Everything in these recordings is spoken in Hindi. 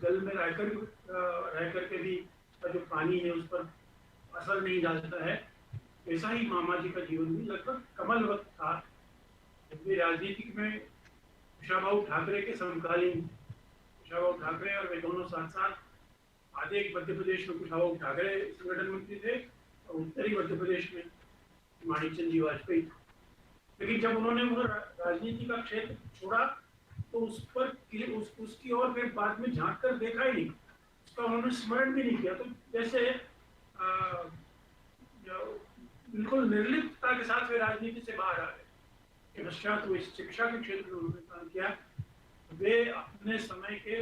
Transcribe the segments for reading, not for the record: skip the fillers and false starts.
जल में रह करके भी उसका जो पानी है उस पर असर नहीं डालता है, ऐसा ही मामा जी का जीवन भी लगभग कमलवत था। जब भी राजनीति में कुशाभाऊ ठाकरे के समकालीन, कुशाभाऊ ठाकरे और वे दोनों साथ साथ आधे मध्य प्रदेश में कुशाभाऊ ठाकरे संगठन मंत्री थे और उत्तरी मध्य प्रदेश में माणिकचंद जी वाजपेयी थे। लेकिन जब उन्होंने वो राजनीति का क्षेत्र छोड़ा तो उस पर उसकी और फिर बाद में झांक कर देखा ही नहीं, उसका उन्होंने स्मरण भी नहीं किया। तो जैसे बिल्कुल निर्लिप्तता के साथ वे राजनीति से बाहर आ गए। पश्चात वो शिक्षा के क्षेत्र में उन्होंने काम किया। वे अपने समय के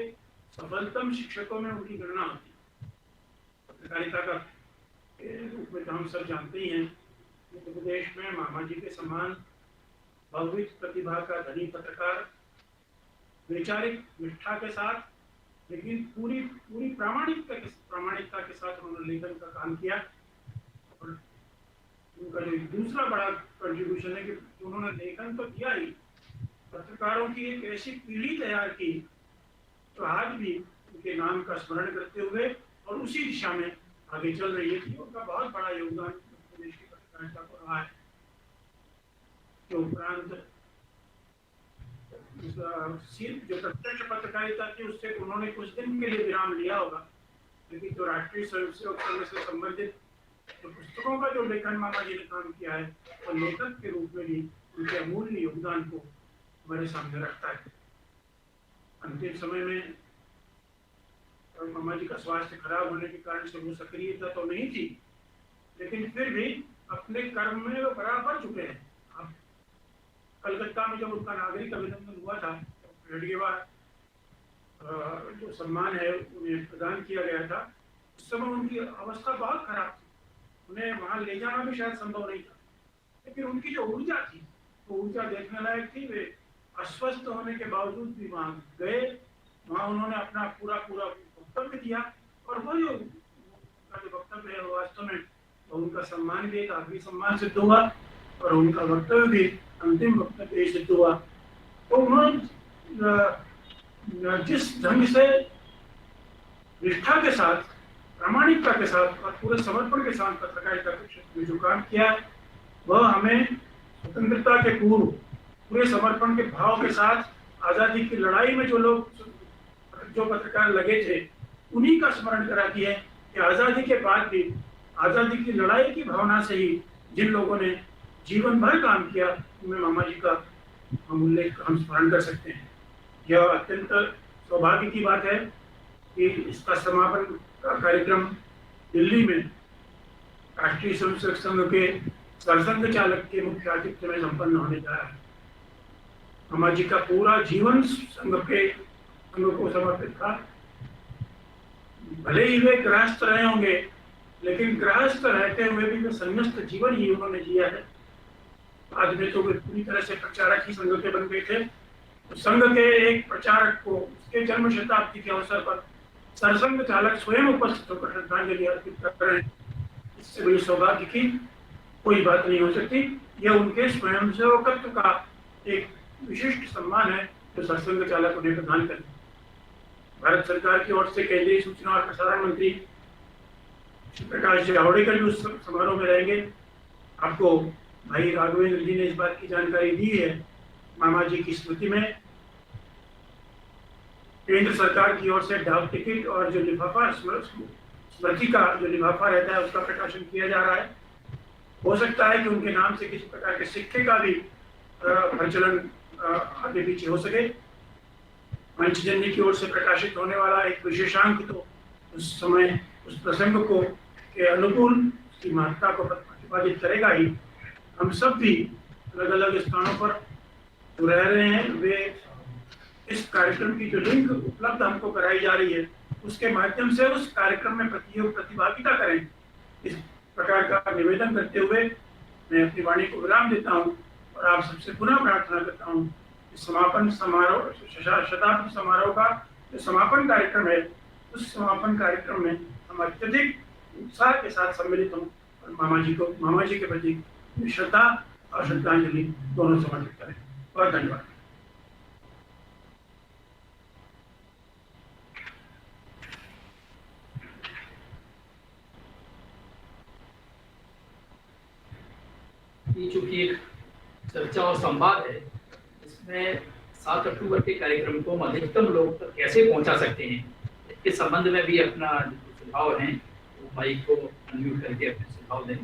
सफलतम शिक्षकों में उनकी गणना होती है। पत्रकारिता का रूप में तो हम सब जानते ही हैं, मध्य प्रदेश में मामा जी के समान बहुविध प्रतिभा का धनी पत्रकार, वैचारिक निष्ठा के साथ लेकिन पूरी प्रामाणिकता के साथ उन्होंने लेखन का काम किया। और उनका जो दूसरा बड़ा कंट्रीब्यूशन है कि उन्होंने लेखन तो किया ही, पत्रकारों की एक ऐसी पीढ़ी तैयार की तो आज भी उनके नाम का स्मरण करते हुए और उसी दिशा में आगे चल रही है कि उनका बहुत बड़ा योगदान प्रदेश की पत्रकारिता को रहा है। के उपरांत जो प्रत्यक्ष पत्रकारिता थी उससे उन्होंने कुछ दिन के लिए विराम लिया होगा, लेकिन जो राष्ट्रीय स्वयंसेवक संघ से संबंधित तो पुस्तकों का जो लेखन मामा जी ने काम किया है और लेखक के रूप में भी उनके अमूल्य योगदान को हमारे सामने रखता है। अंतिम समय में मामा जी का स्वास्थ्य खराब होने के कारण से वो सक्रियता तो नहीं थी, लेकिन फिर भी अपने कर्म में वो बराबर चुके हैं। अब कलकत्ता में जब उनका नागरिक अभिनंदन हुआ था, हेडगेवार जो सम्मान है उन्हें प्रदान किया गया था, उस समय उनकी अवस्था बहुत खराब थी, उन्हें वहां ले जाना भी शायद संभव नहीं था। लेकिन उनकी जो ऊर्जा थी वो ऊर्जा देखने लायक थी। वे अस्वस्थ होने के बावजूद भी वहां गए, वहां उन्होंने अपना पूरा वक्तव्य दिया और वो जो उनका जो वक्तव्य है वो वास्तव में उनका सम्मान भी एक आखिरी सम्मान सिद्ध हुआ और उनका वक्तव्य भी अंतिम वक्तव्य सिद्ध हुआ। तो उन्होंने जिस ढंग से निष्ठा के साथ, प्रामाणिकता के साथ और पूरे समर्पण के साथ पत्रकारिता के क्षेत्र में जो काम किया वह हमें स्वतंत्रता के पूर्व पूरे समर्पण के भाव के साथ आजादी की लड़ाई में जो पत्रकार लगे थे उन्हीं का स्मरण कराती है कि आजादी के बाद भी आजादी की लड़ाई की भावना से ही जिन लोगों ने जीवन भर काम किया उनमें मामा जी का हम स्मरण कर सकते हैं। यह अत्यंत सौभाग्य की बात है कि इसका समापन का कार्यक्रम दिल्ली में राष्ट्रीय स्वयंसेवक संघ के सरसंघ चालक के मुख्य आतिथ्य में संपन्न होने जा रहा है। मामा जी का पूरा जीवन संघ को समर्पित था। भले ही वे गृहस्थ रहे होंगे, लेकिन गृहस्थ रहते हुए भी वे संन्यास्त जीवन ही उन्होंने जिया है। बाद में तो वे पूरी तरह से प्रचारक ही संघ के बन गए थे। तो संघ के एक प्रचारक को उसके जन्म शताब्दी के अवसर पर सरसंघ चालक स्वयं उपस्थित होकर श्रद्धांजलि अर्पित कर रहे हैं। इससे बड़ी सौभाग्य की कोई बात नहीं हो सकती। यह उनके स्वयंसेवकत्व का एक विशिष्ट सम्मान है जो सरसंघ चालक उन्हें प्रदान करें। भारत सरकार की ओर से केंद्रीय सूचना और प्रसारण मंत्री प्रकाश जावड़ेकर भी उस समारोह में रहेंगे। आपको भाई राघवेंद्र जी ने इस बात की जानकारी दी है। मामा जी की स्मृति में केंद्र सरकार की ओर से डाक टिकट और जो लिफाफा स्मृति का जो लिफाफा रहता है उसका प्रकाशन किया जा रहा है। हो सकता है कि उनके नाम से किसी प्रकार के सिक्के का भी प्रचलन आगे पीछे हो सके। मंचजन्य की ओर से प्रकाशित होने वाला एक विशेषांक तो उस समय उस प्रसंग को के अनुकूल उसकी महत्ता को प्रतिपादित करेगा ही। हम सब भी अलग अलग स्थानों पर जो रह रहे हैं वे इस कार्यक्रम की जो लिंक उपलब्ध हमको कराई जा रही है उसके माध्यम से उस कार्यक्रम में प्रतिभागिता करें। इस प्रकार का निवेदन करते हुए मैं अपनी वाणी को विराम देता हूँ और आप सबसे पुनः प्रार्थना करता हूँ कि समापन समारोह शताब्दी समारोह का जो समापन कार्यक्रम है उस समापन कार्यक्रम में हम अत्यधिक उत्साह के साथ सम्मिलित हों और मामा जी के प्रति श्रद्धा और श्रद्धांजलि दोनों समर्पित करें। बहुत धन्यवाद। ये चूंकि एक चर्चा और संवाद है, इसमें 7 अक्टूबर के कार्यक्रम को हम अधिकतम लोगों तक कैसे पहुंचा सकते हैं, इसके संबंध में भी अपना सुझाव है वो माइक को अनम्यूट करके अपने सुझाव दें,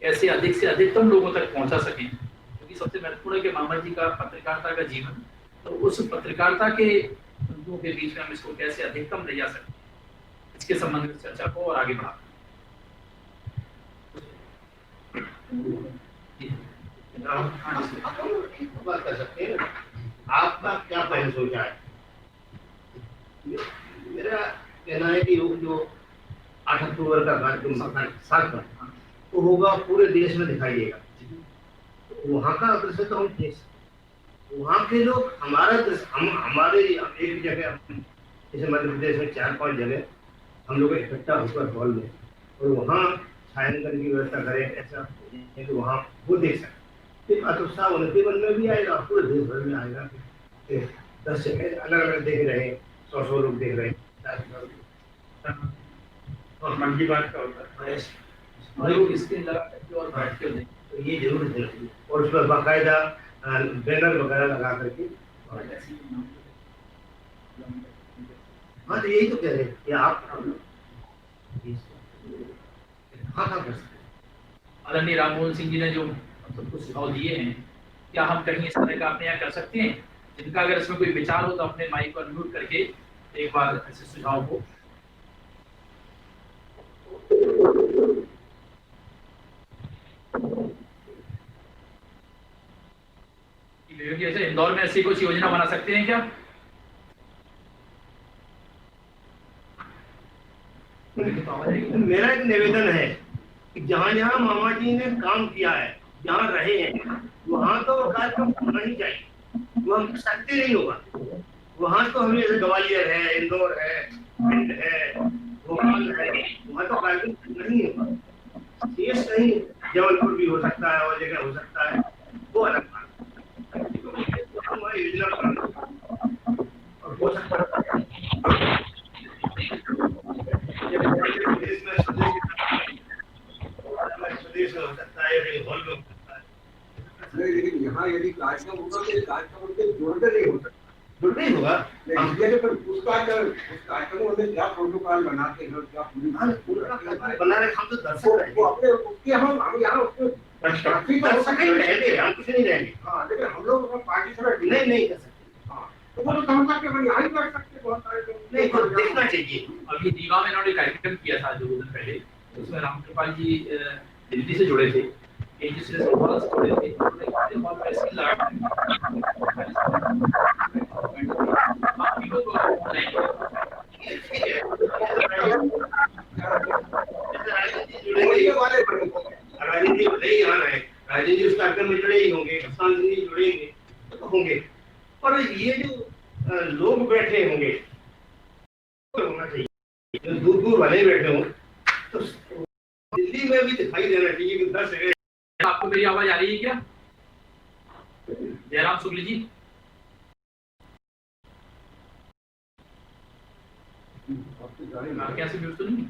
कैसे अधिक से अधिकतम लोगों तक पहुंचा सकें। क्योंकि सबसे महत्वपूर्ण है कि मामा जी का पत्रकारिता का जीवन, तो उस पत्रकारिता के लोगों के बीच में हम इसको कैसे अधिकतम ले जा सकते हैं, इसके संबंध में चर्चा को और आगे बढ़ा बात कर सकते हैं। आपका क्या पहले सोचा है? मेरा कहना है कि जो 8 अक्टूबर का कार्यक्रम वो होगा, पूरे देश में दिखाई देगा। वहाँ का दृश्य तो हम देख सकते, वहाँ के लोग हमारा दृश्य, हमारे एक जगह, जैसे मध्य प्रदेश में 4-5 जगह हम लोग इकट्ठा होकर हॉल में, और वहाँ छायांकन की व्यवस्था करें, ऐसा कि वहाँ वो देख सकते। उत्साह उनके मन में भी आएगा, पूरे देश भर में आएगा। 10 जगह अलग अलग देख रहे हैं, 100 लोग देख रहे हैं। और मन की बात का होता है तो ये जरूर है, और उस पर बाकायदा बैनर वगैरह लगा करके। हाँ, तो यही तो कह रहे हैं कि आप हाँ कर सकते हैं। आदरणीय राम मोहन सिंह जी ने जो सबको सुझाव दिए हैं, क्या हम कहीं इस तरह का अपने यहाँ कर सकते हैं? जिनका अगर इसमें कोई विचार हो तो अपने माइक को अनम्यूट करके एक बार ऐसे सुझाव को। जैसे इंदौर में ऐसी कुछ योजना बना सकते हैं क्या? मेरा एक निवेदन है कि जहाँ जहाँ मामा जी ने काम किया है, जहाँ रहे हैं, वहाँ तो कार्यक्रम होना ही चाहिए। वहाँ सकते नहीं होगा। वहाँ तो हमें जैसे ग्वालियर है, इंदौर है, भिंड है, भोपाल है, वहाँ तो कार्यक्रम नहीं होगा। शेष कहीं जबलपुर भी हो सकता है और जगह हो सकता है, वो अलग बात योजना और हो सकता है स्वदेश में हो सकता है, हॉल में हो सकता है। लेकिन यहाँ यदि कार्यक्रम होगा तो कार्यक्रम उनके जोड़ते नहीं हो सकता, जुड़ना ही होगा। उस कार्यक्रमों में क्या प्रोटोकॉल बनाते हैं, क्या बना रहे हम तो दर्शक वो अपने उसके हम यहाँ उसके दर्शक ही रहेंगे, हम कुछ नहीं रहेंगे। हाँ, लेकिन हम लोग पार्टिसिपेट नहीं कर सकते। हाँ, तो वो तो समझा के हम यहाँ ही कर सकते, बहुत सारे नहीं तो देखना चाहिए। अभी रीवा में इन्होंने कार्यक्रम किया था 2 दिन पहले, उसमें रामकृपाल जी दिल्ली से जुड़े थे, से जुड़े थे, राजनीति उस कार्यक्रम में जुड़े ही होंगे, जुड़ेंगे तो होंगे, पर ये जो लोग बैठे होंगे तो होना चाहिए, जो दूर दूर वाले बैठे हों तो दिल्ली में भी दिखाई देना चाहिए कि 10 जगह। आपको मेरी आवाज आ रही है क्या? जयराम शुक्ल जी, कैसे म्यूट तो नहीं?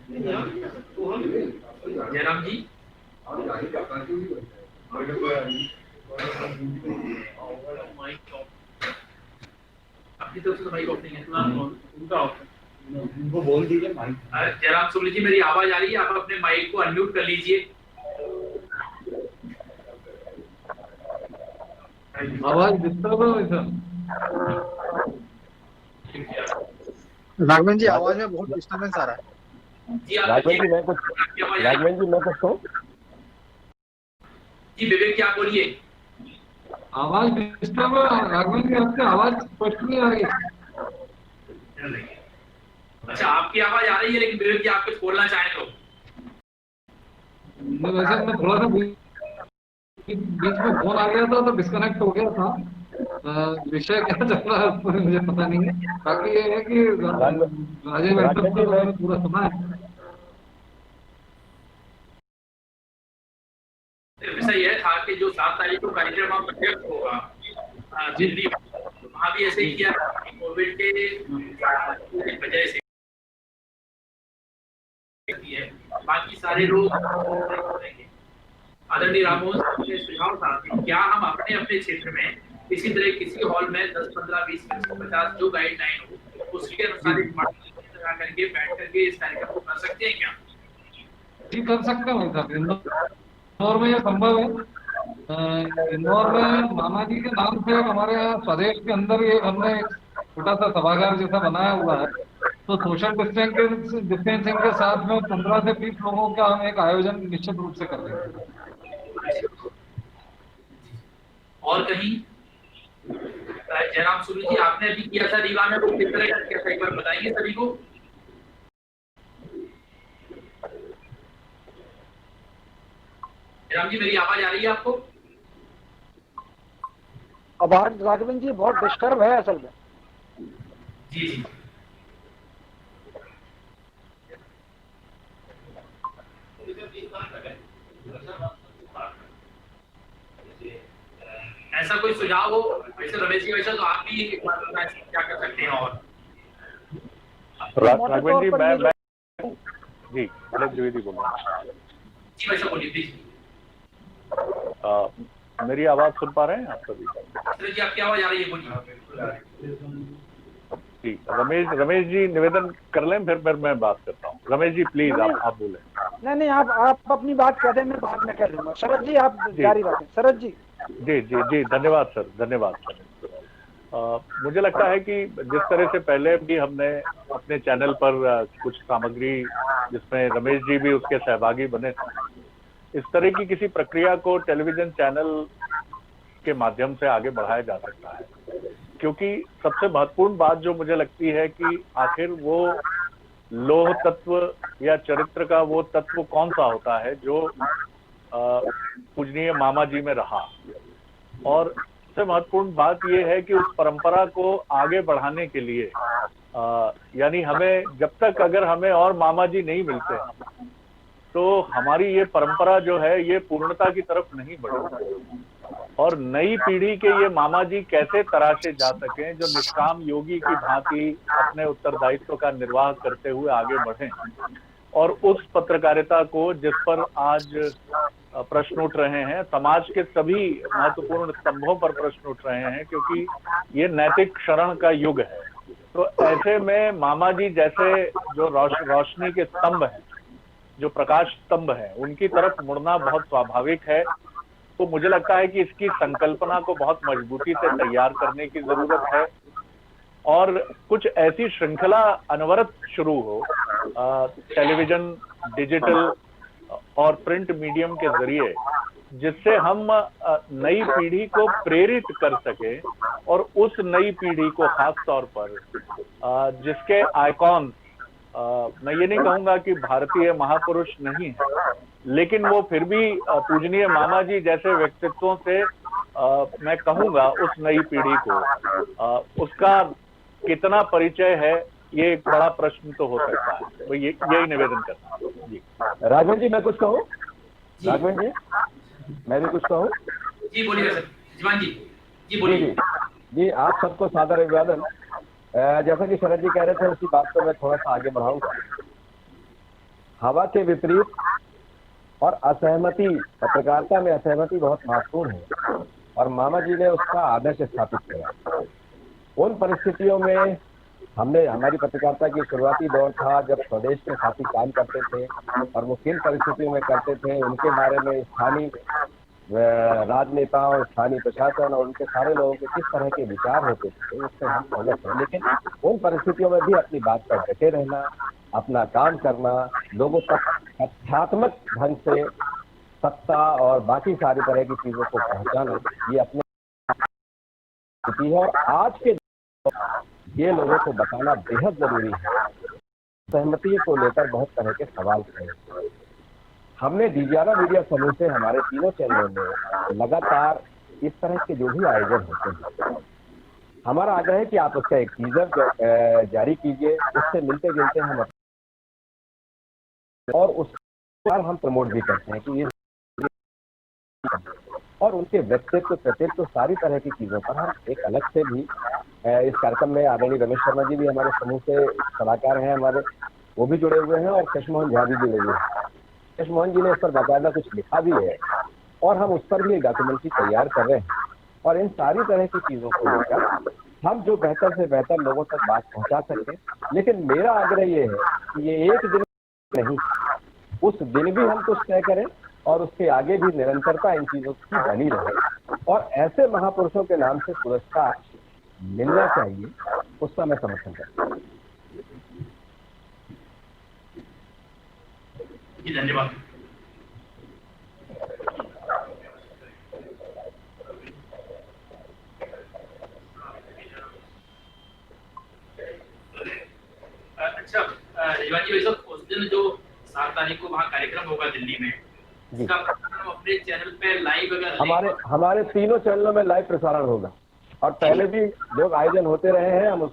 जयराम जी अपनी तरफ से तो माइक ऑफ नहीं है, उनका ऑफ है, वो बोल दीजिए माइक। जयराम शुक्ल जी मेरी आवाज आ रही है? आप अपने माइक को अनम्यूट कर लीजिए। आवाज डिस्टर्ब है सर। राघवन जी आवाज में बहुत डिस्टर्बेंस आ रहा है। जी राघवन जी मैं कुछ कहूं? जी विवेक जी आप बोलिए। आवाज डिस्टर्ब है राघवन जी, आपकी आवाज स्पष्ट नहीं आ रही। अच्छा आपकी आवाज आ रही है, लेकिन विवेक जी आप कुछ बोलना चाहें तो। वैसे मैं थोड़ा सा बीच में फोन आ गया था तो डिस्कनेक्ट हो गया था। विषय क्या चल रहा है मुझे पता नहीं है। बाकी ये है कि राजेश पूरा सुना है। विषय यह था कि जो 7 तारीख को कार्यक्रम प्रत्यक्ष होगा दिल्ली, वहाँ भी ऐसे ही किया कोविड के वजह से बाकी सारे लोग, आदरणीय राममोहन ने सुझाव था कि क्या हम अपने अपने क्षेत्र में इसी तरह किसी हॉल में 10, 15, 20, 50 जो गाइडलाइन हो उसके अनुसार एक मॉडल लगा करके बैठ करके इस कार्यक्रम को कर सकते हैं क्या? जी कर सकते हैं सर, इंदौर में यह संभव है। इंदौर में मामा जी के नाम से हमारे यहाँ स्वदेश के अंदर ये हमने एक छोटा सा सभागार जैसा बनाया हुआ है, तो सोशल डिस्टेंसिंग के साथ में 15 से 20 लोगों का हम एक आयोजन निश्चित रूप से कर देंगे। और कहीं जयराम सूरी जी आपने अभी किया था रीवा में, वो किस तरह का किया था एक बार बताइए सभी को। जयराम जी मेरी आवाज आ रही है आपको? आवाज राघवन जी बहुत डिस्टर्ब है असल में। जी जी ऐसा कोई सुझाव हो वैसे रमेश जी, वैसे तो आप भी क्या कर सकते हैं। और राघवन जी मैं जी द्विवेदी बोल रहा हूँ। जी वैसे बोलिए प्लीज। मेरी आवाज सुन पा रहे हैं आप सभी? जी आपकी आवाज आ रही है, बोलिए। जी रमेश जी निवेदन कर लें, फिर मैं बात करता हूँ। रमेश जी प्लीज आप बोले। नहीं आप अपनी बात कर दें, मैं बाद में कर लूंगा। शरद जी आप जारी रखें। शरद जी। जी धन्यवाद सर। मुझे लगता है कि जिस तरह से पहले भी हमने अपने चैनल पर कुछ सामग्री जिसमें रमेश जी भी उसके सहभागी बने थे, इस तरह की किसी प्रक्रिया को टेलीविजन चैनल के माध्यम से आगे बढ़ाया जा सकता है, क्योंकि सबसे महत्वपूर्ण बात जो मुझे लगती है कि आखिर वो लोह तत्व या चरित्र का वो तत्व कौन सा होता है जो पूजनीय मामा जी में रहा। और सबसे महत्वपूर्ण बात यह है कि उस परंपरा को आगे बढ़ाने के लिए यानी हमें जब तक अगर हमें और मामा जी नहीं मिलते तो हमारी ये परंपरा जो है ये पूर्णता की तरफ नहीं बढ़ेगी। और नई पीढ़ी के ये मामा जी कैसे तराशे जा सकें जो निष्काम योगी की भांति अपने उत्तरदायित्व का निर्वाह करते हुए आगे बढ़ें, और उस पत्रकारिता को जिस पर आज प्रश्न उठ रहे हैं, समाज के सभी महत्वपूर्ण स्तंभों पर प्रश्न उठ रहे हैं, क्योंकि ये नैतिक क्षरण का युग है। तो ऐसे में मामा जी जैसे जो रोशनी के स्तंभ हैं, जो प्रकाश स्तंभ हैं, उनकी तरफ मुड़ना बहुत स्वाभाविक है। तो मुझे लगता है कि इसकी संकल्पना को बहुत मजबूती से तैयार करने की जरूरत है और कुछ ऐसी श्रृंखला अनवरत शुरू हो टेलीविजन, डिजिटल और प्रिंट मीडियम के जरिए, जिससे हम नई पीढ़ी को प्रेरित कर सके और उस नई पीढ़ी को खास तौर पर जिसके आइकॉन, मैं ये नहीं कहूंगा कि भारतीय महापुरुष नहीं है, लेकिन वो फिर भी पूजनीय मामा जी जैसे व्यक्तित्वों से मैं कहूंगा उस नई पीढ़ी को उसका कितना परिचय है, ये एक बड़ा प्रश्न तो हो सकता है। तो यही निवेदन करता हूँ। जी राघवन जी मैं कुछ कहूँ? राघवन जी मैं भी कुछ कहूँ? जी बोलिए सर। जीवान जी बोलिए। जी आप सबको सादर अभिवादन। जैसा कि शरद जी कह रहे थे उसी बात को मैं थोड़ा सा आगे बढ़ाऊंगा। हवा के विपरीत और असहमति, पत्रकारिता में असहमति बहुत महत्वपूर्ण है और मामा जी ने उसका आदर्श स्थापित किया। उन परिस्थितियों में हमारी पत्रकारिता की शुरुआती दौर था जब स्वदेश के साथी काम करते थे और वो किन परिस्थितियों में करते थे, उनके बारे में स्थानीय राजनेताओं, स्थानीय प्रशासन और उनके सारे लोगों के किस तरह के विचार होते थे उससे हम अवगत हैं। लेकिन उन परिस्थितियों में भी अपनी बात पर डटे रहना, अपना काम करना, लोगों तक तथ्यात्मक ढंग से सत्ता और बाकी सारी तरह की चीजों को पहुंचाना, ये अपने है। और आज के ये लोगों को बताना बेहद जरूरी है। सहमति को लेकर बहुत तरह के सवाल खड़े। हमने डीजियाना मीडिया समूह से हमारे तीनों चैनलों में लगातार इस तरह के जो भी आयोजन होते हैं, हमारा आग्रह है कि आप उसका एक टीजर जारी कीजिए, उससे मिलते जुलते हम और उस पर हम प्रमोट भी करते हैं कि ये और उनके व्यक्तित्व, कृतित्व, सारी तरह की चीजों पर हम एक अलग से भी इस कार्यक्रम में आदरणीय रमेश शर्मा जी भी हमारे समूह से सलाहकार हैं हमारे, वो भी जुड़े हुए हैं और कृष्ण मोहन झा भी जुड़े हुए हैं। कृष्ण मोहन जी ने इस पर बाकायदा कुछ लिखा भी है और हम उस पर भी एक डॉक्यूमेंट्री तैयार कर रहे हैं। और इन सारी तरह की चीजों को लेकर हम जो बेहतर से बेहतर लोगों तक बात पहुंचा सकें। लेकिन मेरा आग्रह ये है कि ये एक दिन नहीं, उस दिन भी हम कुछ तय करें और उसके आगे भी निरंतरता इन चीजों की बनी रहे और ऐसे महापुरुषों के नाम से पुरस्कार मिलना चाहिए, उसका मैं समर्थन करता हूँ। जी धन्यवाद। अच्छा रिवाज जी, वैसे उस दिन जो 7 तारीख को वहाँ कार्यक्रम होगा दिल्ली में, इसका प्रसारण अपने चैनल पे लाइव अगर हमारे तीनों चैनलों में लाइव प्रसारण होगा और पहले भी जो आयोजन होते रहे हैं हम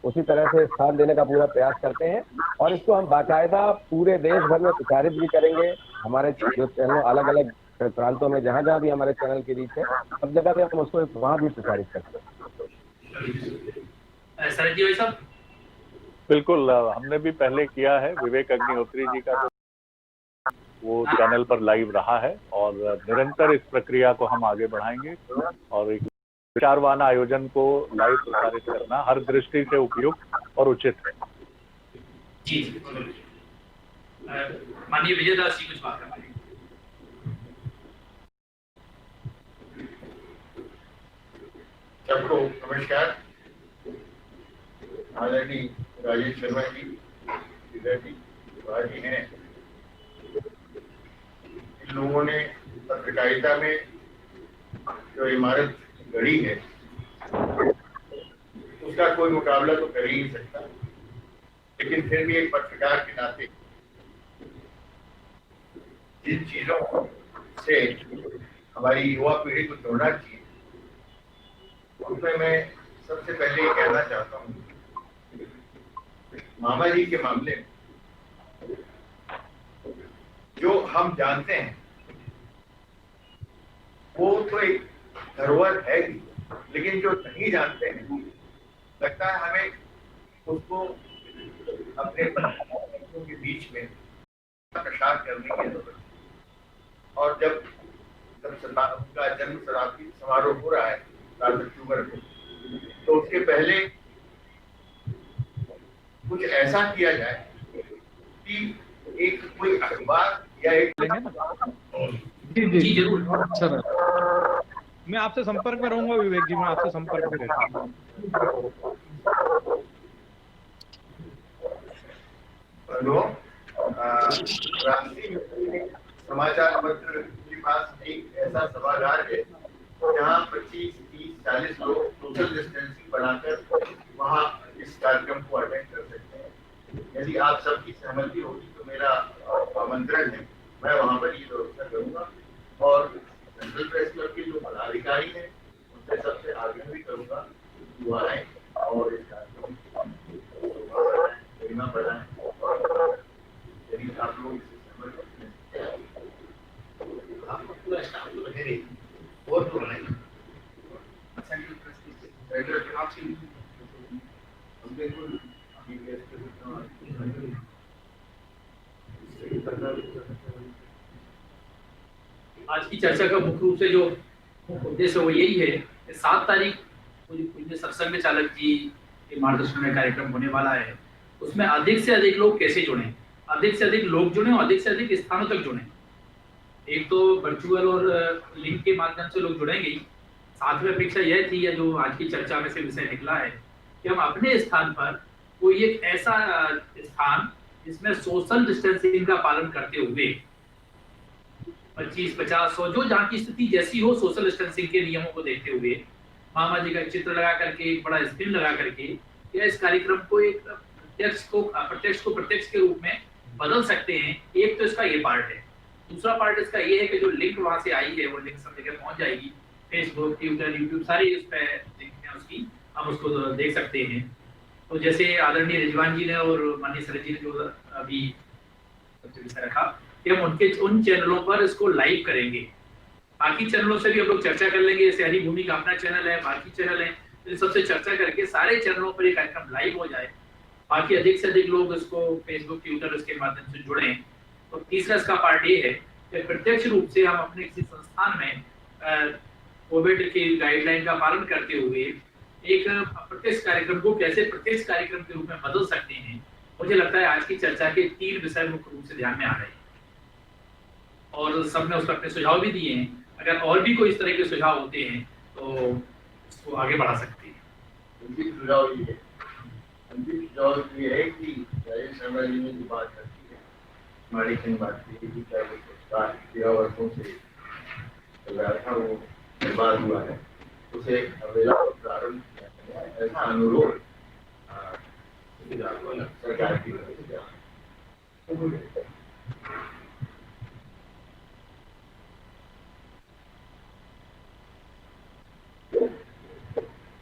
उसी तरह से स्थान देने का पूरा प्रयास करते हैं और इसको हम बाकायदा पूरे देश भर में प्रचारित भी करेंगे। हमारे जो चैनल अलग अलग प्रांतों में जहाँ जहाँ भी हमारे चैनल की रीच है सब जगह पे हम उसको वहाँ भी प्रचारित करते हैं। सर जी वैसा बिल्कुल हमने भी पहले किया है। विवेक अग्निहोत्री जी का वो चैनल पर लाइव रहा है और निरंतर इस प्रक्रिया को हम आगे बढ़ाएंगे और एक विचारवान आयोजन को लाइव प्रसारित करना हर दृष्टि से उपयुक्त और उचित है। जी माननीय विजय दास जी कुछ बात करवाएंगे। सबको नमस्कार। आदरणीय राजेश शर्मा जी, जी हैं, इन लोगों ने पत्रकारिता में जो इमारत गढ़ी है उसका कोई मुकाबला तो कर ही नहीं सकता, लेकिन फिर भी एक पत्रकार के नाते जिन चीजों से हमारी युवा पीढ़ी को जोड़ना चाहिए उसमें मैं सबसे पहले ये कहना चाहता हूँ, मामा जी के मामले में जो हम जानते हैं वो तो एक धरोहर है ही, लेकिन जो नहीं जानते हैं लगता है हमें उसको अपने बच्चों के बीच में प्रसार करने की जरूरत है। और जब उनका जन्म शताब्दी समारोह हो रहा है 7 अक्टूबर को, तो उसके पहले कुछ ऐसा किया जाए कि एक कोई अखबार या एक जी जरूर अच्छा रहा। मैं आपसे संपर्क में रहूंगा विवेक जी, मैं आपसे संपर्क में रहता हूँ। हेलो, राष्ट्रीय समाचार पत्र के पास एक ऐसा सभागार है जहाँ 25, 30, 40 लोग सोशल डिस्टेंसिंग बनाकर वहाँ इस कार्यक्रम को अटेंड कर सकते हैं। यदि आप सबकी सहमति होगी तो मेरा आमंत्रण है, मैं वहाँ पर ये व्यवस्था करूँगा और सेंट्रल प्रेस क्लब के जो पदाधिकारी हैं उनसे सबसे आग्रह भी करूँगा कि वो आए और इस कार्यक्रम को बढ़ाएं। यदि आप लोग इससे सहमत हैं तो आप पूरा स्टाफ तो रहे नहीं और तो बनाएंगे सेंट्रल प्रेस आपसे बिल्कुल आज की चर्चा का मुख्य रूप से जो उद्देश्य वो यही है कि 7 तारीख को जो पूज्य सत्संग चालक जी के मार्गदर्शन में कार्यक्रम होने वाला है, उसमें अधिक से अधिक लोग कैसे जुड़ें, अधिक से अधिक लोग जुड़ें और अधिक से अधिक स्थानों तक जुड़ें। एक तो वर्चुअल और लिंक के माध्यम से लोग जुड़ेंगे ही, साथ में अपेक्षा यह थी या जो आज की चर्चा में से विषय निकला है कि हम अपने स्थान पर कोई एक ऐसा स्थान जिसमें सोशल डिस्टेंसिंग का पालन करते हुए 25, 50, 100 जो जहाँ की स्थिति जैसी हो, सोशल डिस्टेंसिंग के नियमों को देखते हुए मामा जी का चित्र लगा करके, एक बड़ा स्क्रीन लगा करके या इस कार्यक्रम को एक प्रत्यक्ष को प्रत्यक्ष के रूप में बदल सकते हैं। एक तो इसका ये पार्ट है। दूसरा पार्ट इसका ये है कि जो लिंक वहां से आई है वो लिंक सब जगह पहुंच जाएगी, फेसबुक, ट्विटर, यूट्यूब सारी उस पर लिंक है उसकी, हम उसको देख सकते हैं। तो जैसे आदरणीय रिजवान जी ने और माननीय सर जी ने जो अभी विषय रखा कि हम उन चैनलों पर इसको लाइव करेंगे। बाकी चैनलों से भी हम लोग चर्चा कर लेंगे, जैसे हरी भूमि का अपना चैनल है, बाकी चैनल है, इन सबसे चर्चा करके सारे चैनलों पर ये कार्यक्रम लाइव हो जाए, बाकी अधिक से अधिक लोग इसको फेसबुक, ट्विटर इसके माध्यम से जुड़ें। तो तीसरा इसका पार्ट ये है कि प्रत्यक्ष रूप से हम अपने किसी संस्थान में कोविड की गाइडलाइन का पालन करते हुए एक अप्रत्यक्ष कार्यक्रम को कैसे प्रत्यक्ष कार्यक्रम के रूप में बदल सकते हैं। मुझे लगता है आज की चर्चा के 3 विषय मुख्य रूप से ध्यान में आ रहे हैं और सबने उसको अपने सुझाव भी दिए हैं। अगर और भी कोई इस तरह के सुझाव होते हैं तो उसको आगे बढ़ा सकते हैं। अंतिम सुझाव ये है कि राजेश शर्मा जी ने जो बात करती है, हमारी कई बात की कि क्या वो संस्कार 13 वर्षों से चल रहा था, वो बर्बाद हुआ है, उसे अवेला प्रारंभ किया है, ऐसा अनुरोध सरकार की तरफ से किया।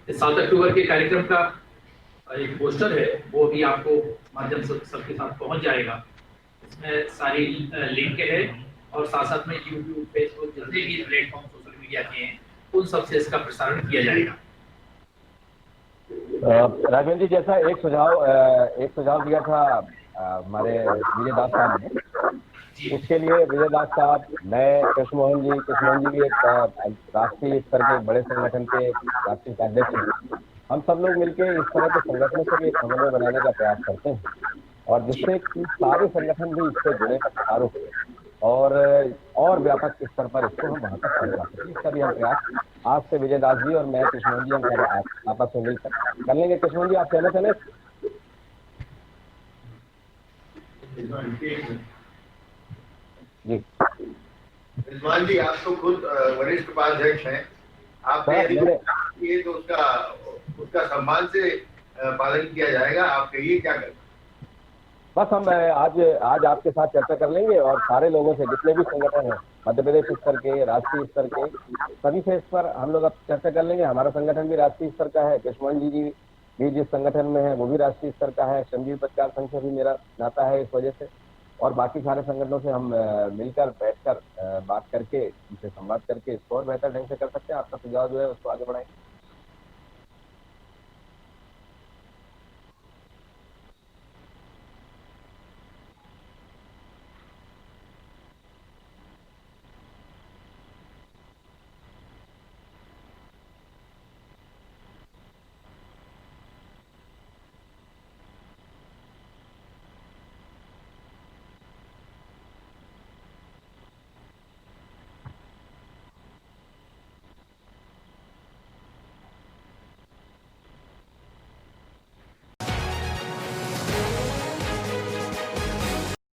7 अक्टूबर के कार्यक्रम का एक पोस्टर है, वो भी आपको माध्यम से सबके साथ पहुंच जाएगा। इसमें सारी लिंक है और साथ साथ में यूट्यूब, फेसबुक, जितने भी प्लेटफॉर्म सोशल मीडिया के हैं उन सबसे इसका प्रसारण किया जाएगा। राघवेंद्र जी, जैसा एक सुझाव दिया था हमारे विजय दास साहब ने, उसके लिए विजय दास साहब, मैं, कृष्णमोहन जी भी एक राष्ट्रीय स्तर के बड़े संगठन के राष्ट्रीय अध्यक्ष हैं। हम सब लोग मिलकर इस तरह के संगठनों से भी एक समन्वय बनाने का प्रयास करते हैं और जिससे कि सारे संगठन भी इससे जुड़े चारों और व्यापक स्तर पर इसको हम वहां तक पहुंचा सकें। इसका भी हम प्रयास आज से विजय दास जी और मैं, कृष्णमोहन जी, हम आपस में मिलकर कर लेंगे। कृष्णमोहन जी, आप सहमत हैं? जी रिजवान जी, आप तो खुद वरिष्ठ उपाध्यक्ष हैं, आपने ये तो उसका सम्मान से पालन किया जाएगा। आप कहिए क्या करना। बस हम आज आपके साथ चर्चा कर लेंगे और सारे लोगों से, जितने भी संगठन हैं मध्य प्रदेश स्तर के, राष्ट्रीय स्तर के, सभी से इस पर हम लोग अब चर्चा कर लेंगे। हमारा संगठन भी राष्ट्रीय स्तर का है, कृष्णमोहन जी भी जिस संगठन में है वो भी राष्ट्रीय स्तर का है, श्रमजीवी पत्रकार संघ से भी मेरा नाता है इस वजह से, और बाकी सारे संगठनों से हम मिलकर बैठकर बात करके, उनसे संवाद करके इसको और बेहतर ढंग से कर सकते हैं। आपका सुझाव जो है उसको आगे बढ़ाएंगे।